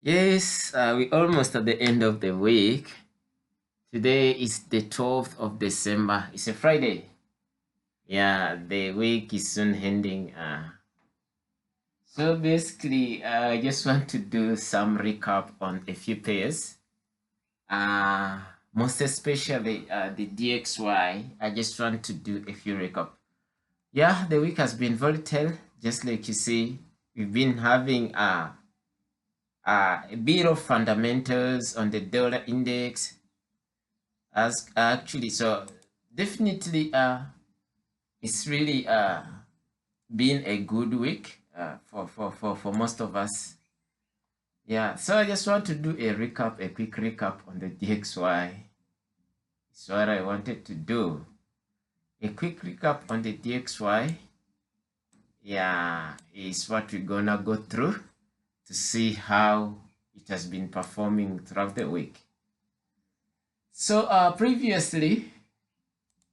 Yes, we almost at the end of the week. Today is the 12th of December. It's a Friday. Yeah, the week is soon ending. So basically, I just want to do some recap on a few pairs. Uh, Most especially the DXY. I just want to do a few recap. Yeah, the week has been volatile. Just like you see, we've been having a bit of fundamentals on the dollar index as actually, so definitely it's really been a good week for most of us. Yeah, so I just want to do a quick recap on the DXY. It's what I wanted to do. A quick recap on the DXY. Yeah, is what we're gonna go through to see how it has been performing throughout the week. So previously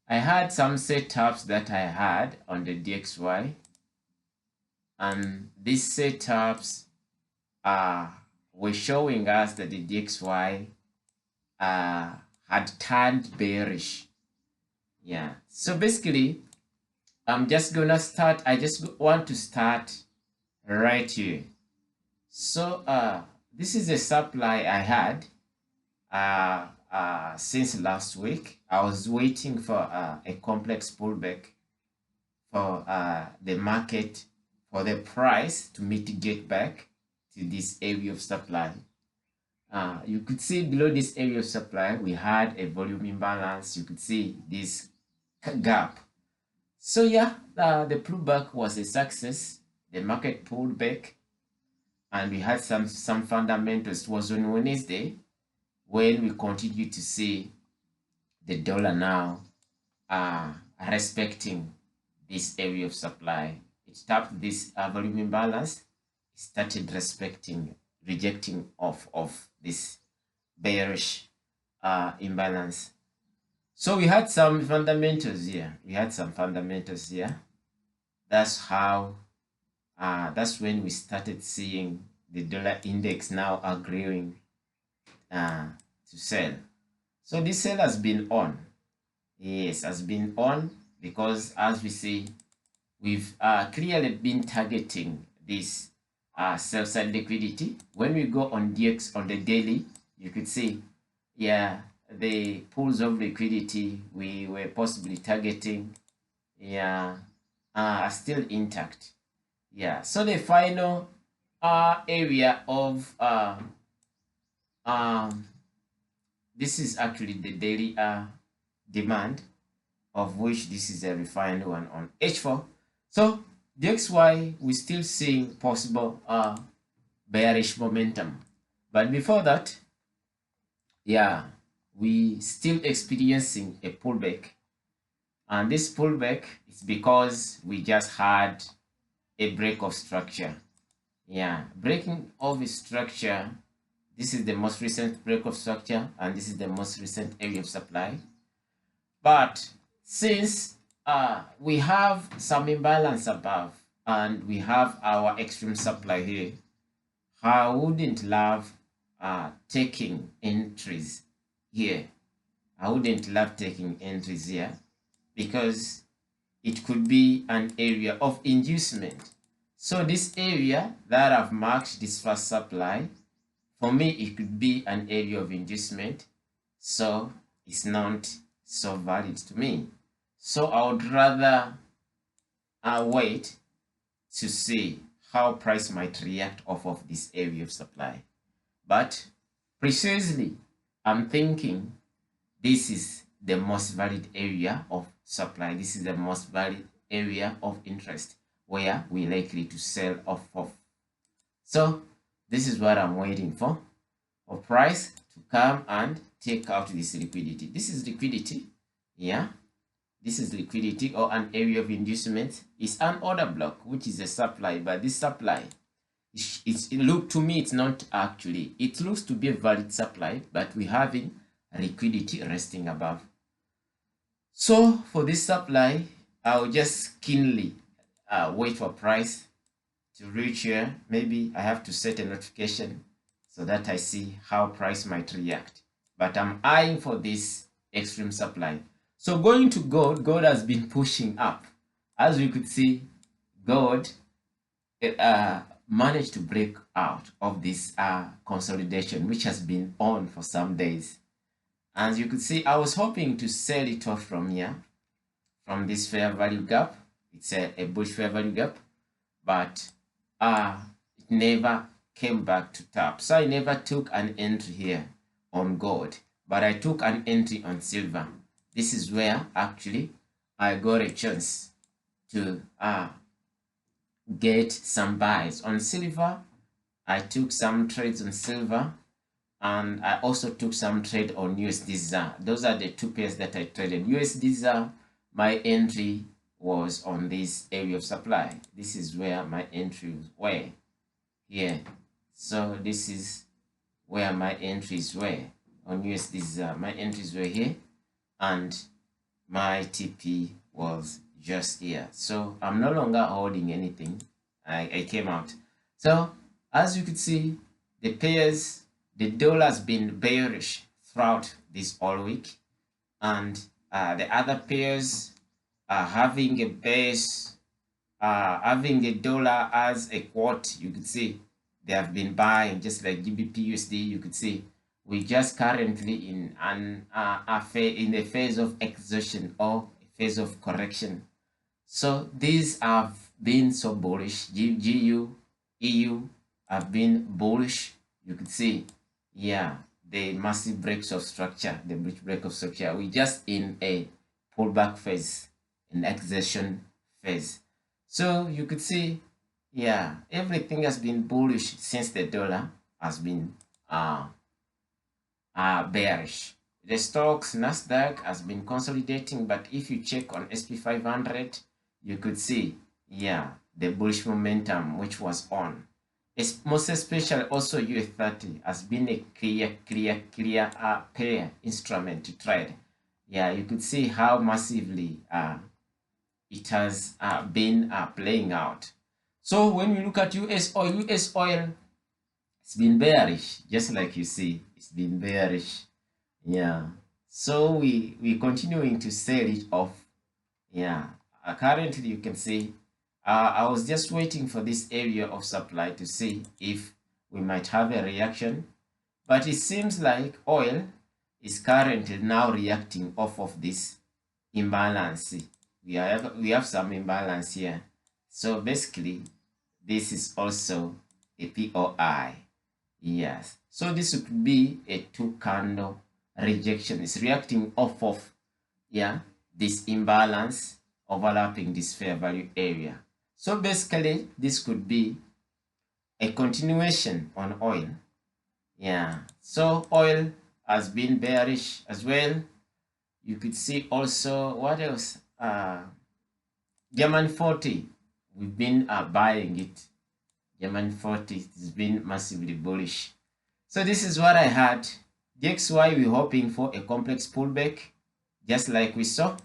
I had some setups that I had on the DXY, and these setups were showing us that the DXY had turned bearish. Yeah, so basically I'm just gonna start. I just want to start right here. So this is a supply I had since last week. I was waiting for a complex pullback for the market, for the price to mitigate back to this area of supply. You could see below this area of supply, we had a volume imbalance. You could see this gap. So yeah, the pullback was a success. The market pulled back and we had some fundamentals. It was on Wednesday when we continued to see the dollar now respecting this area of supply. It tapped this volume imbalance, started rejecting of this bearish imbalance. So we had some fundamentals here. That's how, that's when we started seeing the dollar index now agreeing to sell. So this sell has been on. Yes, has been on because as we see, we've clearly been targeting this sell side liquidity. When we go on DX on the daily, you could see, yeah, the pools of liquidity we were possibly targeting, yeah, are still intact. Yeah, so the final area of um, this is actually the daily demand, of which this is a refined one on H4. So the XY, we're still seeing possible bearish momentum. But before that, yeah, we still experiencing a pullback. And this pullback is because we just had a break of structure. Yeah, breaking of structure. This is the most recent break of structure, and this is the most recent area of supply. But since we have some imbalance above and we have our extreme supply here, I wouldn't love taking entries here. I wouldn't love taking entries here because it could be an area of inducement. So this area that I've marked, this first supply, for me, it could be an area of inducement. So it's not so valid to me. So I would rather wait to see how price might react off of this area of supply. But precisely, I'm thinking this is the most valid area of supply. This is the most valid area of interest where we're likely to sell off of. So this is what I'm waiting for price to come and take out this liquidity. This is liquidity. Yeah, this is liquidity or an area of inducement. It's an order block, which is a supply, but this supply, it look to me, it's not actually, it looks to be a valid supply, but we're having liquidity resting above. So for this supply, I'll just keenly wait for price to reach here. Maybe I have to set a notification so that I see how price might react. But I'm eyeing for this extreme supply. So going to gold, gold has been pushing up. As we could see, gold managed to break out of this consolidation, which has been on for some days. As you could see, I was hoping to sell it off from here, from this fair value gap. It's a bullish fair value gap, but it never came back to top. So I never took an entry here on gold, but I took an entry on silver. This is where actually I got a chance to get some buys on silver. I took some trades on silver, and I also took some trade on USD ZAR. Those are the two pairs that I traded. USD ZAR, my entry was on this area of supply. This is where my entries were here. So this is where my entries were on USD ZAR. My entries were here, and my TP was just here. So I'm no longer holding anything. I came out. So as you could see, the pairs, the dollar has been bearish throughout this all week, and the other pairs are having a base, having a dollar as a quote. You could see they have been buying, just like GBP USD. You could see we just currently in in a phase of exhaustion or a phase of correction. So these have been so bullish. GU, EU have been bullish. You could see, yeah, the massive breaks of structure, the break of structure. We're just in a pullback phase, an exhaustion phase. So you could see, yeah, everything has been bullish since the dollar has been bearish. The stocks, Nasdaq has been consolidating, but if you check on SP 500, you could see, yeah, the bullish momentum which was on. Most especially also US30 has been a clear pair instrument to trade. Yeah, you could see how massively it has been playing out. So when we look at US oil, it's been bearish, just like you see, it's been bearish. Yeah, so we continuing to sell it off. Yeah, currently you can see I was just waiting for this area of supply to see if we might have a reaction, but it seems like oil is currently now reacting off of this imbalance. We have some imbalance here, so basically this is also a POI. Yes, so this could be a 2-candle rejection. It's reacting off of, yeah, this imbalance overlapping this fair value area. So basically this could be a continuation on oil. Yeah, so oil has been bearish as well. You could see also, what else? German 40, we've been buying it. German 40 has been massively bullish. So this is what I had. That's why we're hoping for a complex pullback, just like we saw,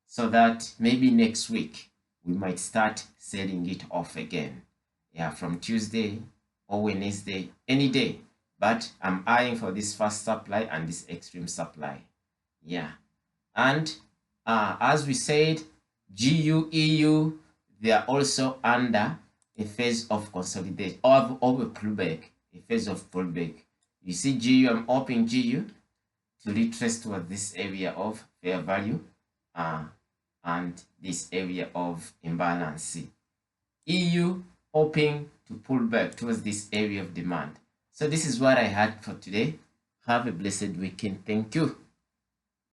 so that maybe next week we might start selling it off again. Yeah, from Tuesday or Wednesday, any day. But I'm eyeing for this fast supply and this extreme supply. Yeah, and as we said, GU, EU, they are also under a phase of consolidation of a pullback, a phase of pullback. You see GU, I'm opening GU to retrace towards this area of fair value and this area of imbalance. EU hoping to pull back towards this area of demand. So this is what I had for today. Have a blessed weekend. Thank you.